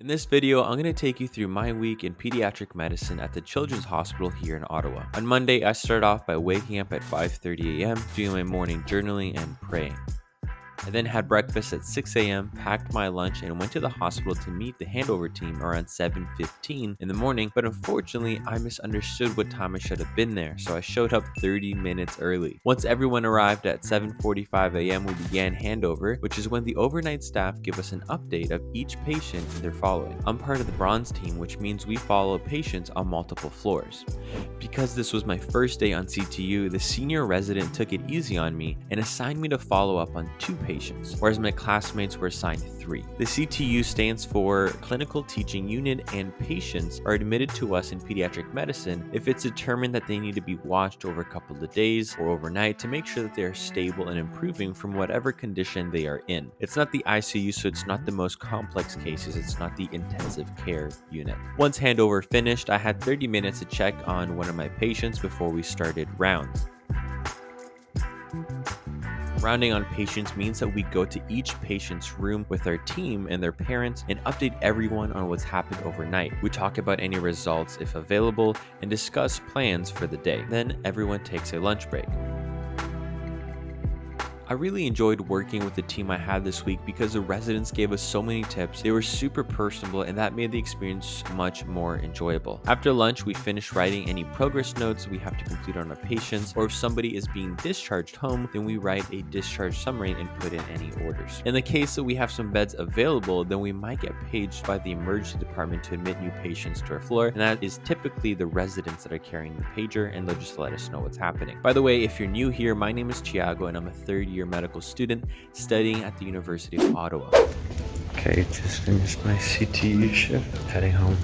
In this video, I'm going to take you through my week in pediatric medicine at the Children's Hospital here in Ottawa. On Monday, I started off by waking up at 5:30 a.m., doing my morning journaling and praying. I then had breakfast at 6 a.m., packed my lunch, and went to the hospital to meet the handover team around 7:15 in the morning, but unfortunately, I misunderstood what time I should have been there, so I showed up 30 minutes early. Once everyone arrived at 7:45 a.m., we began handover, which is when the overnight staff give us an update of each patient they're following. I'm part of the bronze team, which means we follow patients on multiple floors. Because this was my first day on CTU, the senior resident took it easy on me and assigned me to follow up on 2 patients, whereas my classmates were assigned 3. The CTU stands for Clinical Teaching Unit, and patients are admitted to us in pediatric medicine if it's determined that they need to be watched over a couple of days or overnight to make sure that they are stable and improving from whatever condition they are in. It's not the ICU, so it's not the most complex cases, it's not the intensive care unit. Once handover finished, I had 30 minutes to check on one of my patients before we started rounds. Rounding on patients means that we go to each patient's room with our team and their parents and update everyone on what's happened overnight. We talk about any results if available and discuss plans for the day. Then everyone takes a lunch break. I really enjoyed working with the team I had this week because the residents gave us so many tips. They were super personable, and that made the experience much more enjoyable. After lunch, we finished writing any progress notes we have to complete on our patients, or if somebody is being discharged home, then we write a discharge summary and put in any orders. In the case that we have some beds available, then we might get paged by the emergency department to admit new patients to our floor, and that is typically the residents that are carrying the pager, and they'll just let us know what's happening. By the way, if you're new here, my name is CHEO, and I'm a third-year medical student studying at the University of Ottawa. Okay, just finished my CTU shift, heading home.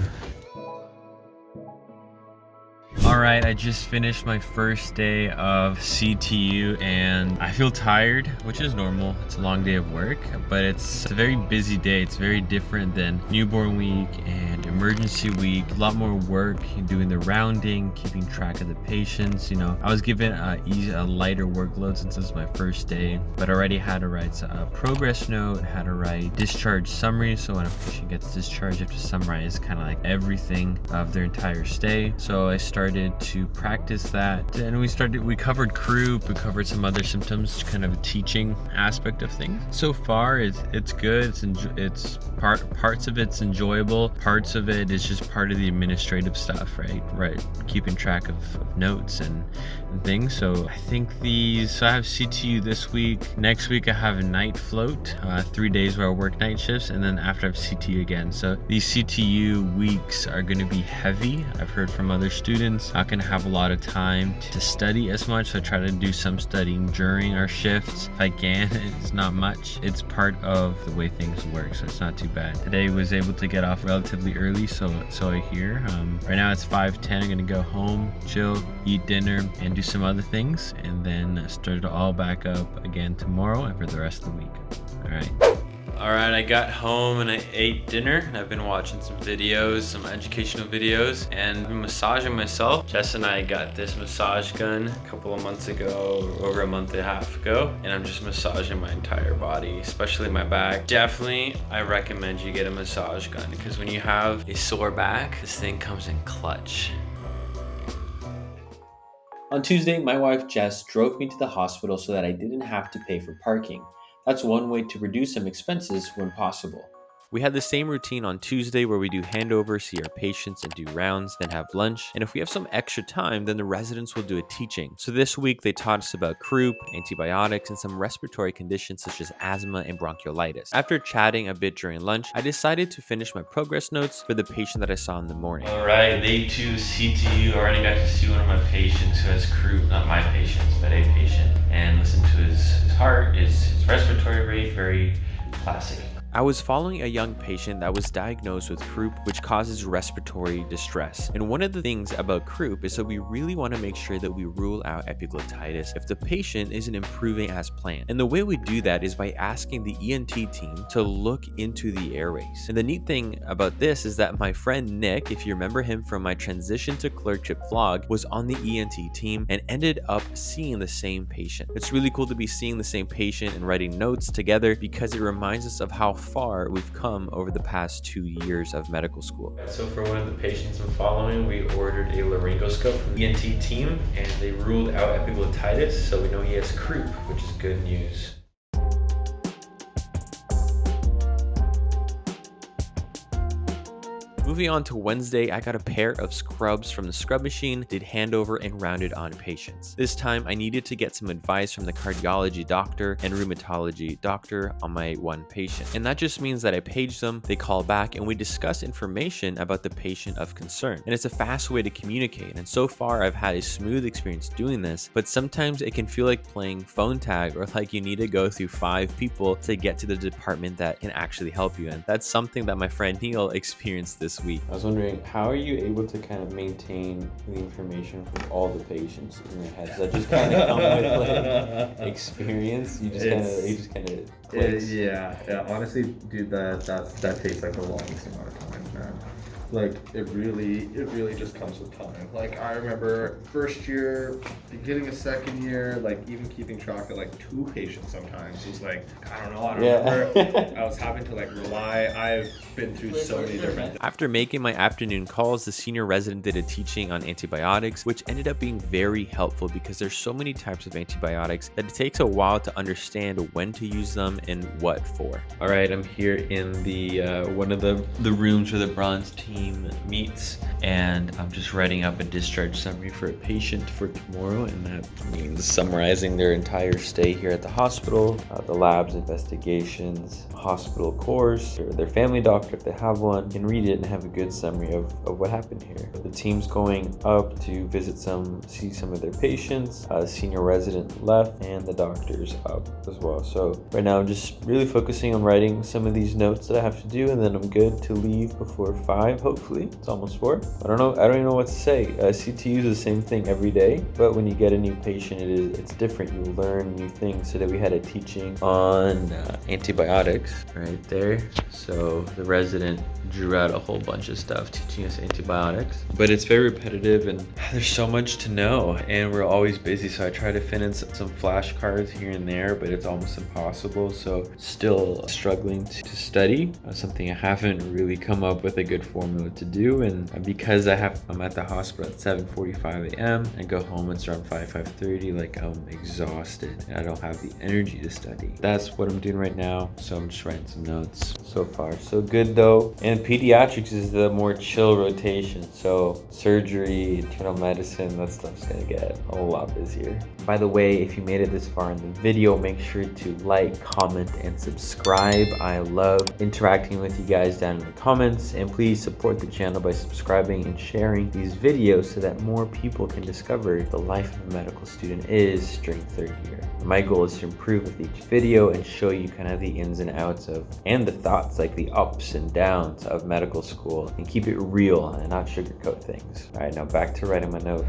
Alright, I just finished my first day of CTU and I feel tired, which is normal. It's a long day of work, but it's a very busy day. It's very different than newborn week and emergency week. A lot more work doing the rounding, keeping track of the patients. I was given a lighter workload since this is my first day, but I already had to write a progress note, had to write discharge summary. So when a patient gets discharged, you have to summarize kind of like everything of their entire stay. So I started to practice that, and we covered croup, we covered some other symptoms, kind of a teaching aspect of things. So far it's good. It's parts of it's enjoyable, parts of it is just part of the administrative stuff, right, keeping track of notes and things. So I think so I have CTU this week. Next week I have a night float, 3 days where I work night shifts, and then after I have CTU again. So these CTU weeks are going to be heavy. I've heard from other students not gonna have a lot of time to study as much, so I try to do some studying during our shifts if I can. It's not much. It's part of the way things work, so it's not too bad. Today was able to get off relatively early, so I hear. Right now it's 5:10. I'm gonna go home, chill, eat dinner, and do some other things, and then start it all back up again tomorrow and for the rest of the week. Alright, I got home and I ate dinner. I've been watching some videos, some educational videos, and been massaging myself. Jess and I got this massage gun a couple of months ago, over a month and a half ago, and I'm just massaging my entire body, especially my back. Definitely, I recommend you get a massage gun because when you have a sore back, this thing comes in clutch. On Tuesday, my wife Jess drove me to the hospital so that I didn't have to pay for parking. That's one way to reduce some expenses when possible. We had the same routine on Tuesday where we do handover, see our patients, and do rounds, then have lunch. And if we have some extra time, then the residents will do a teaching. So this week they taught us about croup, antibiotics, and some respiratory conditions such as asthma and bronchiolitis. After chatting a bit during lunch, I decided to finish my progress notes for the patient that I saw in the morning. Alright, day 2 CTU. I already got to see one of my patients who has croup, not my patients, but a patient, and listen to his heart, his respiratory rate, very classic. I was following a young patient that was diagnosed with croup, which causes respiratory distress. And one of the things about croup is that we really want to make sure that we rule out epiglottitis if the patient isn't improving as planned. And the way we do that is by asking the ENT team to look into the airways. And the neat thing about this is that my friend Nick, if you remember him from my transition to clerkship vlog, was on the ENT team and ended up seeing the same patient. It's really cool to be seeing the same patient and writing notes together because it reminds us of how far we've come over the past 2 years of medical school. So for one of the patients I'm following, we ordered a laryngoscope from the ENT team, and they ruled out epiglottitis, so we know he has croup, which is good news. Moving on to Wednesday, I got a pair of scrubs from the scrub machine, did handover and rounded on patients. This time I needed to get some advice from the cardiology doctor and rheumatology doctor on my one patient. And that just means that I page them, they call back, and we discuss information about the patient of concern. And it's a fast way to communicate. And so far I've had a smooth experience doing this, but sometimes it can feel like playing phone tag, or like you need to go through 5 people to get to the department that can actually help you. And that's something that my friend Neil experienced this week. I was wondering, how are you able to kind of maintain the information from all the patients in your head? Does that just kind of come with like experience? You just kind of clicks? Yeah. Honestly, dude, that takes like the longest amount of time, man. Like it really just comes with time. Like I remember first year, beginning of second year, like even keeping track of like 2 patients sometimes was like, I don't remember. I was having to like rely. I've been through so many different. After making my afternoon calls, the senior resident did a teaching on antibiotics, which ended up being very helpful because there's so many types of antibiotics that it takes a while to understand when to use them and what for. All right, I'm here in the one of the rooms where the bronze team meets, and I'm just writing up a discharge summary for a patient for tomorrow, and that means summarizing their entire stay here at the hospital, the labs, investigations, hospital course, or their family doctor if they have one, and read it and have a good summary of what happened here. The team's going up to see some of their patients. Senior resident left, and the doctor's up as well. So right now I'm just really focusing on writing some of these notes that I have to do, and then I'm good to leave before 5. Hopefully, it's almost 4. I don't even know what to say. CTU is the same thing every day, but when you get a new patient, it's different. You learn new things. So that we had a teaching on antibiotics right there. So the resident drew out a whole bunch of stuff teaching us antibiotics, but it's very repetitive and there's so much to know, and we're always busy. So I try to fit in some flashcards here and there, but it's almost impossible. So still struggling to study, something I haven't really come up with a good formula to do. And because I'm at the hospital at 7:45 a.m. and go home it's around 5:30, like I'm exhausted and I don't have the energy to study. That's what I'm doing right now. So I'm just writing some notes. So far so good though. And pediatrics is the more chill rotation. So surgery, internal medicine, that stuff's gonna get a lot busier. By the way, if you made it this far in the video, make sure to like, comment, and subscribe. I love interacting with you guys down in the comments, and please support the channel by subscribing and sharing these videos so that more people can discover the life of a medical student is during 3rd year. My goal is to improve with each video and show you kind of the ins and outs of, and the thoughts, like the ups and downs of medical school, and keep it real and not sugarcoat things. All right, now back to writing my note.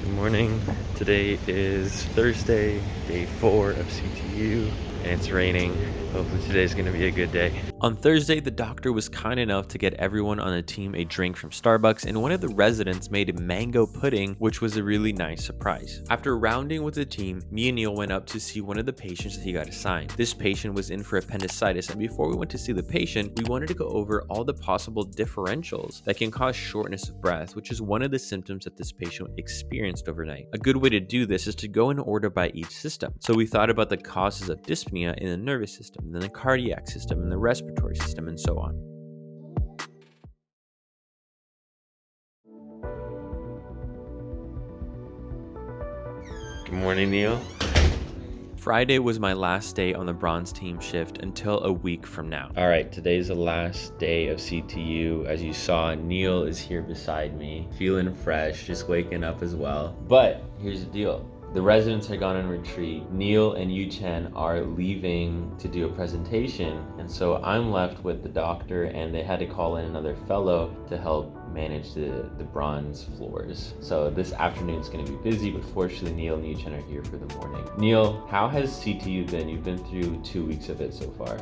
Good morning. Today is Thursday, day 4 of CTU, and it's raining. Hopefully today's gonna be a good day. On Thursday, the doctor was kind enough to get everyone on the team a drink from Starbucks, and one of the residents made a mango pudding, which was a really nice surprise. After rounding with the team, me and Neil went up to see one of the patients that he got assigned. This patient was in for appendicitis, and before we went to see the patient, we wanted to go over all the possible differentials that can cause shortness of breath, which is one of the symptoms that this patient experienced overnight. A good way to do this is to go in order by each system. So we thought about the causes of dyspnea in the nervous system, then the cardiac system, and the respiratory system, and so on. Good morning, Neil. Friday was my last day on the bronze team shift until a week from now. All right, today's the last day of CTU. As you saw, Neil is here beside me, feeling fresh, just waking up as well. But here's the deal. The residents are gone on retreat. Neil and Yu-Chen are leaving to do a presentation, and so I'm left with the doctor, and they had to call in another fellow to help manage the bronze floors. So this afternoon's going to be busy, but fortunately Neil and Yi-Chen are here for the morning. Neil, how has CTU been? You've been through 2 weeks of it so far.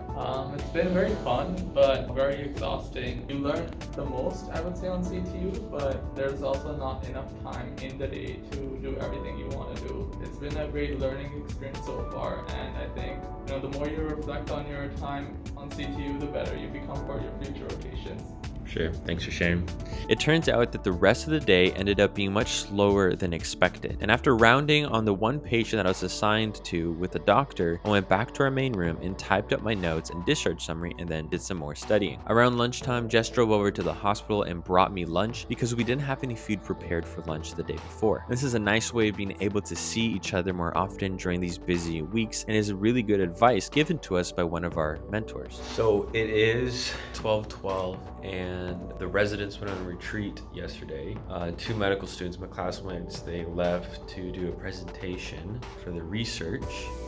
It's been very fun, but very exhausting. You learn the most, I would say, on CTU, but there's also not enough time in the day to do everything you want to do. It's been a great learning experience so far, and I think the more you reflect on your time on CTU, the better you become for your future rotations. Sure, thanks for sharing. It turns out that the rest of the day ended up being much slower than expected. And after rounding on the one patient that I was assigned to with the doctor, I went back to our main room and typed up my notes and discharge summary and then did some more studying. Around lunchtime, Jess drove over to the hospital and brought me lunch because we didn't have any food prepared for lunch the day before. This is a nice way of being able to see each other more often during these busy weeks and is really good advice given to us by one of our mentors. So it is 12:12 and the residents went on retreat yesterday. 2 medical students, my classmates, they left to do a presentation for the research.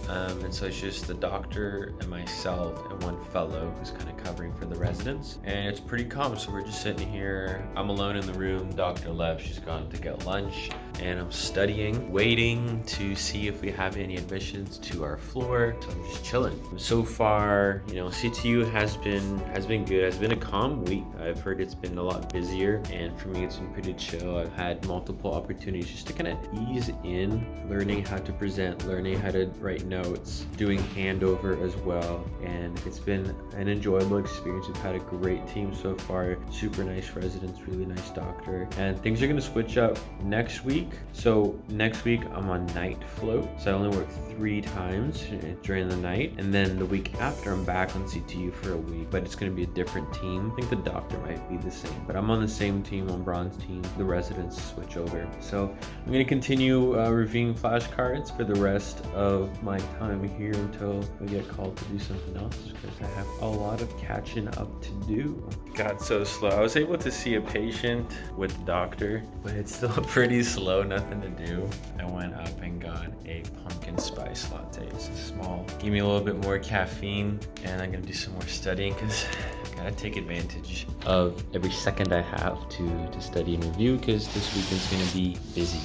And so it's just the doctor and myself and one fellow who's kind of covering for the residents. And it's pretty calm, so we're just sitting here. I'm alone in the room. Doctor left, she's gone to get lunch. And I'm studying, waiting to see if we have any admissions to our floor. So I'm just chilling. So far, CTU has been good. It's been a calm week. I've heard it's been a lot busier, and for me it's been pretty chill. I've had multiple opportunities just to kind of ease in, learning how to present, learning how to write notes, doing handover as well, and it's been an enjoyable experience. We've had a great team so far, super nice residents, really nice doctor, and things are going to switch up next week. So next week I'm on night float, so I only work 3 times during the night, and then the week after I'm back on CTU for a week, but it's going to be a different team. I think the doctor might be the same, but I'm on the same team, on bronze team. The residents switch over, so I'm going to continue reviewing flashcards for the rest of my time here until we get called to do something else, because I have a lot of catching up to do. Got so slow. I was able to see a patient with the doctor, but it's still pretty slow, nothing to do. I went up and got a pumpkin spice latte. It's small. Give me a little bit more caffeine, and I'm gonna do some more studying because I gotta take advantage of every second I have to study and review, because this weekend's gonna be busy.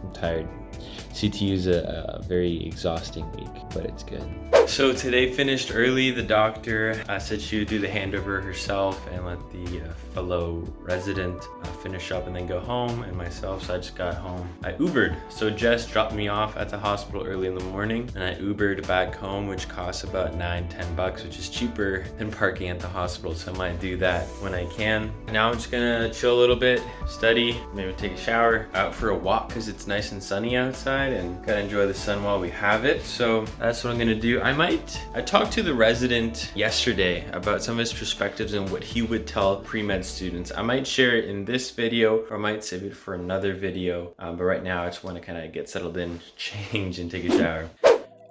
I'm tired. CTU is a very exhausting week, but it's good. So today finished early. The doctor said she would do the handover herself and let the fellow resident finish up and then go home, and myself, so I just got home. I Ubered. So Jess dropped me off at the hospital early in the morning, and I Ubered back home, which costs about $9-10, which is cheaper than parking at the hospital, so I might do that when I can. Now I'm just gonna chill a little bit, study, maybe take a shower, out for a walk because it's nice and sunny outside, and gotta enjoy the sun while we have it. So that's what I'm gonna do. I talked to the resident yesterday about some of his perspectives and what he would tell pre-med students. I might share it in this video, or I might save it for another video, but right now I just want to kind of get settled in, change, and take a shower.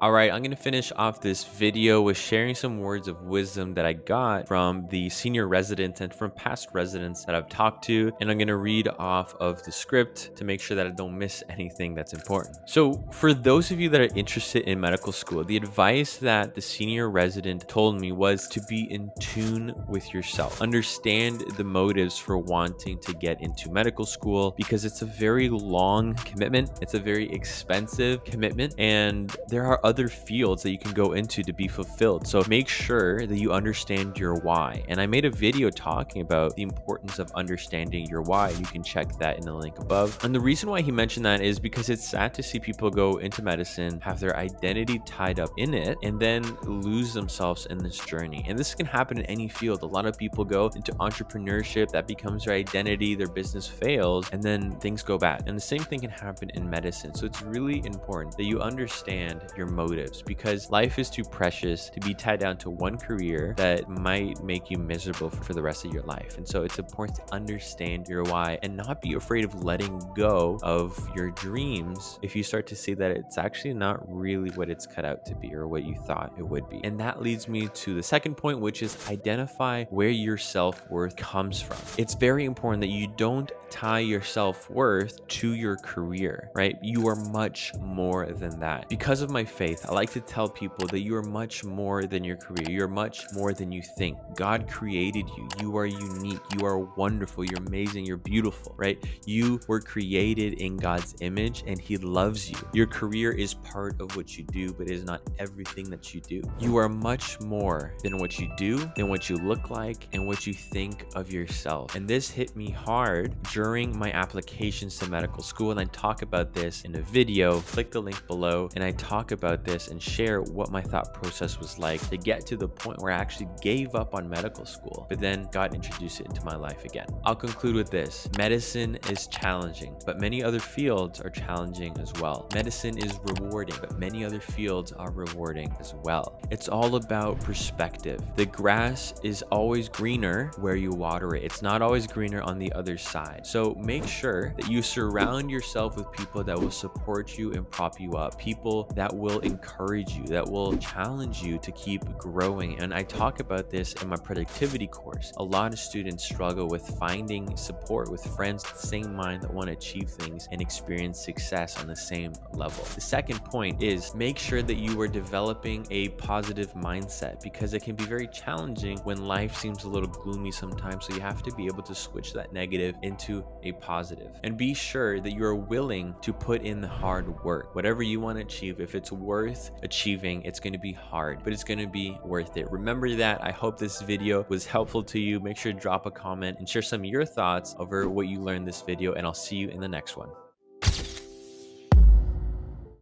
All right, I'm gonna finish off this video with sharing some words of wisdom that I got from the senior residents and from past residents that I've talked to, and I'm gonna read off of the script to make sure that I don't miss anything that's important. So for those of you that are interested in medical school, the advice that the senior resident told me was to be in tune with yourself. Understand the motives for wanting to get into medical school, because it's a very long commitment, it's a very expensive commitment, and there are other fields that you can go into to be fulfilled. So make sure that you understand your why. And I made a video talking about the importance of understanding your why. You can check that in the link above. And the reason why he mentioned that is because it's sad to see people go into medicine, have their identity tied up in it, and then lose themselves in this journey. And this can happen in any field. A lot of people go into entrepreneurship, that becomes their identity, their business fails, and then things go bad. And the same thing can happen in medicine. So it's really important that you understand your motives, because life is too precious to be tied down to one career that might make you miserable for the rest of your life. And so it's important to understand your why and not be afraid of letting go of your dreams if you start to see that it's actually not really what it's cut out to be or what you thought it would be. And that leads me to the second point, which is identify where your self-worth comes from. It's very important that you don't tie your self-worth to your career, right? You are much more than that. Because of my faith, faith, I like to tell people that you are much more than your career. You're much more than you think. God created you. You are unique. You are wonderful. You're amazing. You're beautiful, right? You were created in God's image and He loves you. Your career is part of what you do, but it is not everything that you do. You are much more than what you do, than what you look like, and what you think of yourself. And this hit me hard during my applications to medical school. And I talk about this in a video. Click the link below and I talk about this and share what my thought process was like to get to the point where I actually gave up on medical school, but then God introduced it into my life again. I'll conclude with this. Medicine is challenging, but many other fields are challenging as well. Medicine is rewarding, but many other fields are rewarding as well. It's all about perspective. The grass is always greener where you water it. It's not always greener on the other side. So make sure that you surround yourself with people that will support you and prop you up, people that will encourage you, that will challenge you to keep growing. And I talk about this in my productivity course. A lot of students struggle with finding support with friends with the same mind that want to achieve things and experience success on the same level. The second point is make sure that you are developing a positive mindset, because it can be very challenging when life seems a little gloomy sometimes. So you have to be able to switch that negative into a positive, and be sure that you are willing to put in the hard work. Whatever you want to achieve, if it's worth achieving, it's going to be hard, but it's going to be worth it. Remember that. I hope this video was helpful to you. Make sure to drop a comment and share some of your thoughts over what you learned this video, and I'll see you in the next one.